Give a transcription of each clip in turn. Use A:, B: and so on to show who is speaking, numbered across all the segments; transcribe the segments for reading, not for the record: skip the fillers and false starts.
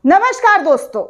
A: नमस्कार दोस्तों।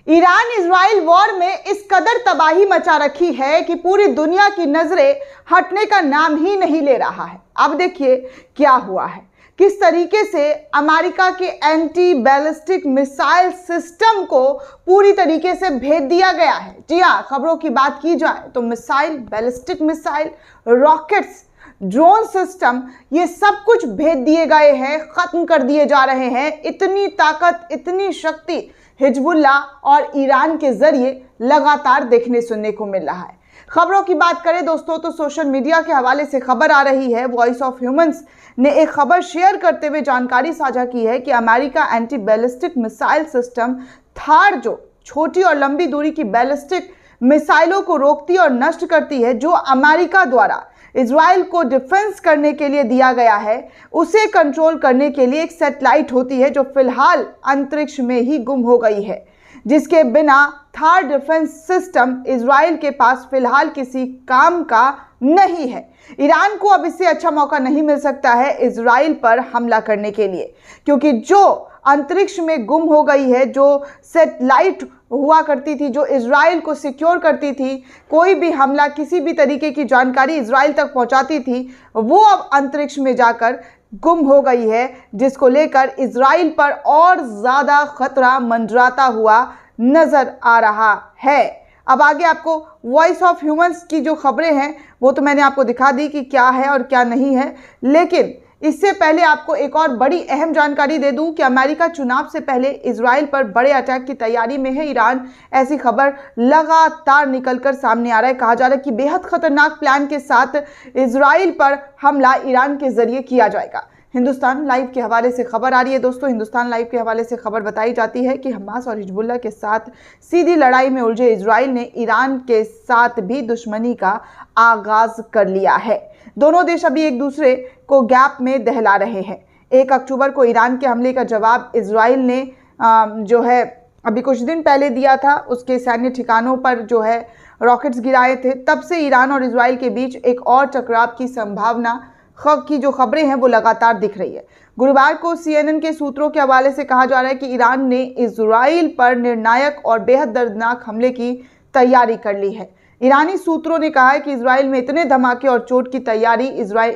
A: Iran Israel war में इस कदर तबाही मचा रखी है कि पूरी दुनिया की नजरें हटने का नाम ही नहीं ले रहा है। अब देखिए क्या हुआ है, किस तरीके से अमेरिका के एंटी बैलिस्टिक मिसाइल सिस्टम को पूरी तरीके से भेद दिया गया है। जी हाँ, खबरों की बात की जाए तो missile, ballistic missile, rockets, drone system, ये सब कुछ भेद दिए गए हैं, खत्म कर दिए जा रहे हैं। इतनी ताकत, इतनी शक्ति हिजबुल्लाह और ईरान के जरिए लगातार देखने सुनने को मिल रहा है। खबरों की बात करें दोस्तों तो सोशल मीडिया के हवाले से खबर आ रही है। वॉइस ऑफ ह्यूमंस ने एक खबर शेयर करते हुए जानकारी साझा की है कि America anti ballistic missile system Thar, जो छोटी और लंबी दूरी की बैलिस्टिक मिसाइलों को रोकती और नष्ट करती है, जो अमेरिका द्वारा इजराइल को डिफेंस करने के लिए दिया गया है, उसे कंट्रोल करने के लिए एक सैटेलाइट होती है जो फिलहाल अंतरिक्ष में ही गुम हो गई है, जिसके बिना थार डिफेंस सिस्टम इजराइल के पास फिलहाल किसी काम का नहीं है। ईरान को अब इससे अच्छा मौका नहीं मिल सकता है इजराइल पर हमला करने के लिए, क्योंकि जो अंतरिक्ष में गुम हो गई है, जो सैटेलाइट हुआ करती थी, जो इजराइल को सिक्योर करती थी, कोई भी हमला, किसी भी तरीके की जानकारी इजराइल तक पहुंचाती थी, वो अब अंतरिक्ष में जाकर गुम हो गई है, जिसको लेकर इजराइल पर और ज़्यादा खतरा मंडराता हुआ नजर आ रहा है। अब आगे आपको वॉइस ऑफ ह्यूमंस की जो खबरें हैं वो तो मैंने आपको दिखा दी कि क्या है और क्या नहीं है, लेकिन इससे पहले आपको एक और बड़ी अहम जानकारी दे दूं कि अमेरिका चुनाव से पहले इजराइल पर बड़े अटैक की तैयारी में है। ईरान, ऐसी खबर लगातार निकलकर सामने आ रहा है। कहा जा रहा है कि बेहद खतरनाक प्लान के साथ इजराइल पर हमला ईरान के जरिए किया जाएगा। हिंदुस्तान लाइव के हवाले से खबर आ रही है दोस्तों। हिंदुस्तान लाइव के हवाले से खबर बताई जाती है कि हमास और हिजबुल्लाह के साथ सीधी लड़ाई में उलझे इजराइल ने ईरान के साथ भी दुश्मनी का आगाज कर लिया है। दोनों देश अभी एक दूसरे को गैप में दहला रहे हैं। 1 अक्टूबर को ईरान के हमले का जवाब इजराइल ने जो है अभी कुछ दिन पहले दिया था। उसके सैन्य ठिकानों पर जो है रॉकेट्स गिराए थे। तब से ईरान और इजराइल के बीच एक और टकराव की संभावना की जो खबरें हैं वो लगातार दिख रही है। गुरुवार को CNN के सूत्रों के हवाले से कहा जा रहा है कि ईरान ने इजराइल पर निर्णायक और बेहद दर्दनाक हमले की तैयारी कर ली है। ईरानी सूत्रों ने कहा है कि इजराइल में इतने धमाके और चोट की तैयारी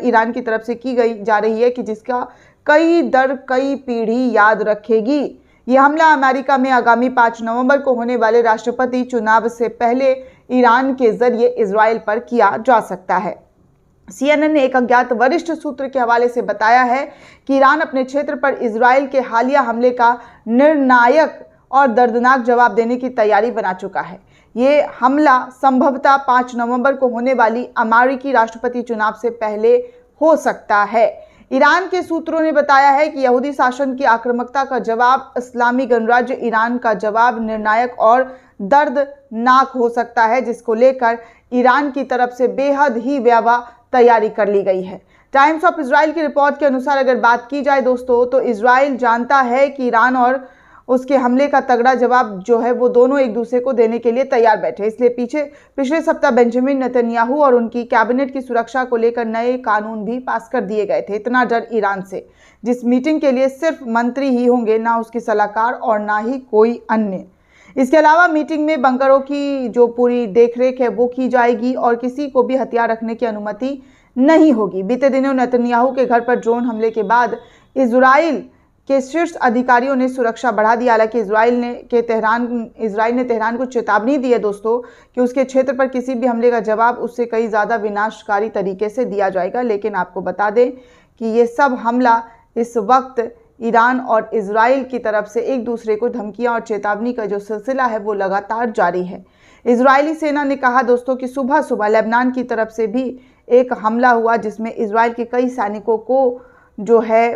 A: ईरान की तरफ से की गई जा रही है कि जिसका कई दर कई पीढ़ी याद रखेगी। यह हमला अमेरिका में आगामी 5 नवंबर को होने वाले राष्ट्रपति चुनाव से पहले ईरान के जरिए इजराइल पर किया जा सकता है। CNN ने एक अज्ञात वरिष्ठ सूत्र के हवाले से बताया है कि ईरान अपने क्षेत्र पर इजराइल के हालिया हमले का निर्णायक और दर्दनाक जवाब देने की तैयारी बना चुका है। ये हमला संभवतः 5 नवंबर को होने वाली अमेरिकी राष्ट्रपति चुनाव से पहले हो सकता है। ईरान के सूत्रों ने बताया है कि यहूदी शासन की आक्रामकता का जवाब, इस्लामी गणराज्य ईरान का जवाब निर्णायक और दर्दनाक हो सकता है, जिसको लेकर ईरान की तरफ से बेहद ही व्यापक तैयारी कर ली गई है। टाइम्स ऑफ इजराइल की रिपोर्ट के अनुसार अगर बात की जाए दोस्तों तो इजराइल जानता है कि ईरान और उसके हमले का तगड़ा जवाब जो है वो दोनों एक दूसरे को देने के लिए तैयार बैठे। इसलिए पिछले सप्ताह बेंजामिन नेतन्याहू और उनकी कैबिनेट की सुरक्षा को लेकर नए कानून भी पास कर दिए गए थे। इतना डर ईरान से, जिस मीटिंग के लिए सिर्फ मंत्री ही होंगे, ना उसके सलाहकार और ना ही कोई अन्य। इसके अलावा मीटिंग में बंकरों की जो पूरी देखरेख है वो की जाएगी और किसी को भी हथियार रखने की अनुमति नहीं होगी। बीते दिनों नेतन्याहू के घर पर ड्रोन हमले के बाद इजराइल के शीर्ष अधिकारियों ने सुरक्षा बढ़ा दी। हालांकि इजराइल ने तेहरान को चेतावनी दी है दोस्तों कि उसके क्षेत्र पर किसी भी हमले का जवाब उससे कई ज़्यादा विनाशकारी तरीके से दिया जाएगा। लेकिन आपको बता दें कि ये सब हमला इस वक्त ईरान और इजराइल की तरफ से एक दूसरे को धमकियां और चेतावनी का जो सिलसिला है वो लगातार जारी है। इजरायली सेना ने कहा दोस्तों कि सुबह सुबह लेबनान की तरफ से भी एक हमला हुआ, जिसमें इजराइल के कई सैनिकों को जो है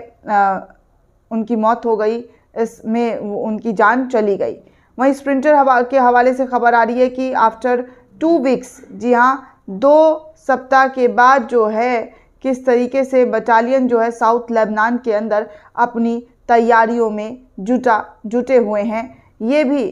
A: उनकी मौत हो गई, इसमें उनकी जान चली गई। वहीं स्प्रिंटर के हवाले से खबर आ रही है कि आफ्टर 2 वीक्स, जी हाँ 2 सप्ताह के बाद जो है किस तरीके से बटालियन जो है साउथ लेबनान के अंदर अपनी तैयारियों में जुटे हुए हैं। ये भी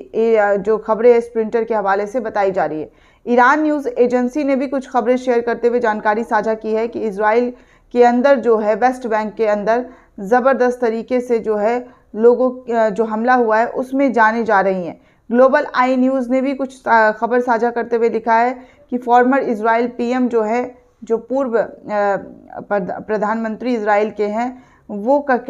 A: जो खबरें स्प्रिंटर के हवाले से बताई जा रही है। ईरान न्यूज़ एजेंसी ने भी कुछ खबरें शेयर करते हुए जानकारी साझा की है कि इजराइल के अंदर जो है वेस्ट बैंक के अंदर ज़बरदस्त तरीके से जो है लोगों जो हमला हुआ है उसमें जाने जा रही हैं। ग्लोबल आई न्यूज़ ने भी कुछ खबर साझा करते हुए लिखा है कि फॉर्मर इजराइल पीएम जो है, जो पूर्व प्रधानमंत्री इजराइल के हैं, वो कह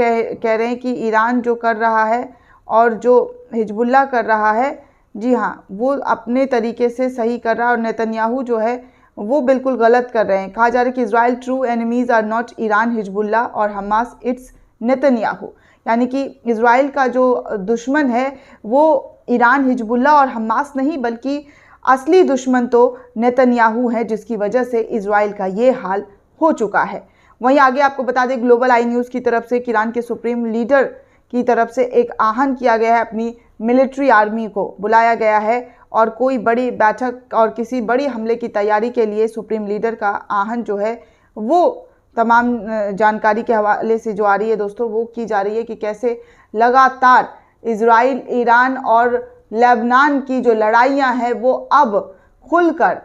A: रहे हैं कि ईरान जो कर रहा है और जो हिजबुल्लाह कर रहा है, जी हाँ, वो अपने तरीके से सही कर रहा है, और नेतन्याहू जो है वो बिल्कुल गलत कर रहे हैं। कहा जा रहा है कि Israel true enemies are not Iran, Hezbollah और हमास, इट्स नेतन्याहू। यानी कि इजराइल का जो दुश्मन है वो ईरान, हिजबुल्लाह और हमास नहीं, बल्कि असली दुश्मन तो नेतन्याहू है, जिसकी वजह से इजराइल का ये हाल हो चुका है। वहीं आगे आपको बता दें, ग्लोबल आई न्यूज़ की तरफ से ईरान के सुप्रीम लीडर की तरफ से एक आहवान किया गया है, अपनी मिलिट्री आर्मी को बुलाया गया है और कोई बड़ी बैठक और किसी बड़ी हमले की तैयारी के लिए सुप्रीम लीडर का आहवान जो है वो तमाम जानकारी के हवाले से जो आ रही है दोस्तों, वो की जा रही है कि कैसे लगातार इजराइल, ईरान और लेबनान की जो लड़ाइयाँ हैं वो अब खुलकर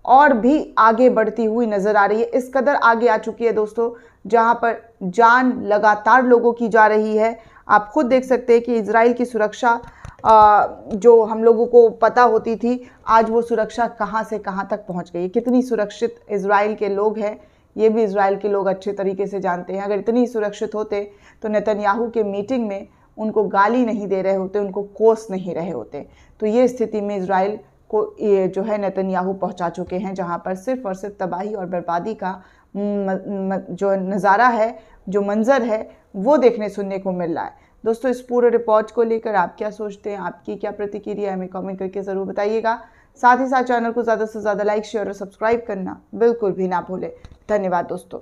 A: और भी आगे बढ़ती हुई नज़र आ रही है। इस कदर आगे आ चुकी है दोस्तों, जहां पर जान लगातार लोगों की जा रही है। आप खुद देख सकते हैं कि इजराइल की सुरक्षा जो हम लोगों को पता होती थी, आज वो सुरक्षा कहां से कहां तक पहुंच गई है। कितनी सुरक्षित इजराइल के लोग हैं, ये भी इजराइल के लोग अच्छे तरीके से जानते हैं। अगर इतनी सुरक्षित होते तो नेतन्याहू के मीटिंग में उनको गाली नहीं दे रहे होते, उनको कोस नहीं रहे होते। तो ये स्थिति में इजराइल को ये जो है नेतन्याहू पहुंचा चुके हैं, जहां पर सिर्फ और सिर्फ तबाही और बर्बादी का जो नज़ारा है, जो मंजर है, वो देखने सुनने को मिल रहा है। दोस्तों, इस पूरे रिपोर्ट को लेकर आप क्या सोचते हैं, आपकी क्या प्रतिक्रिया है, हमें कमेंट करके ज़रूर बताइएगा। साथ ही साथ चैनल को ज़्यादा से ज़्यादा लाइक, शेयर और सब्सक्राइब करना बिल्कुल भी ना भूलें। धन्यवाद दोस्तों।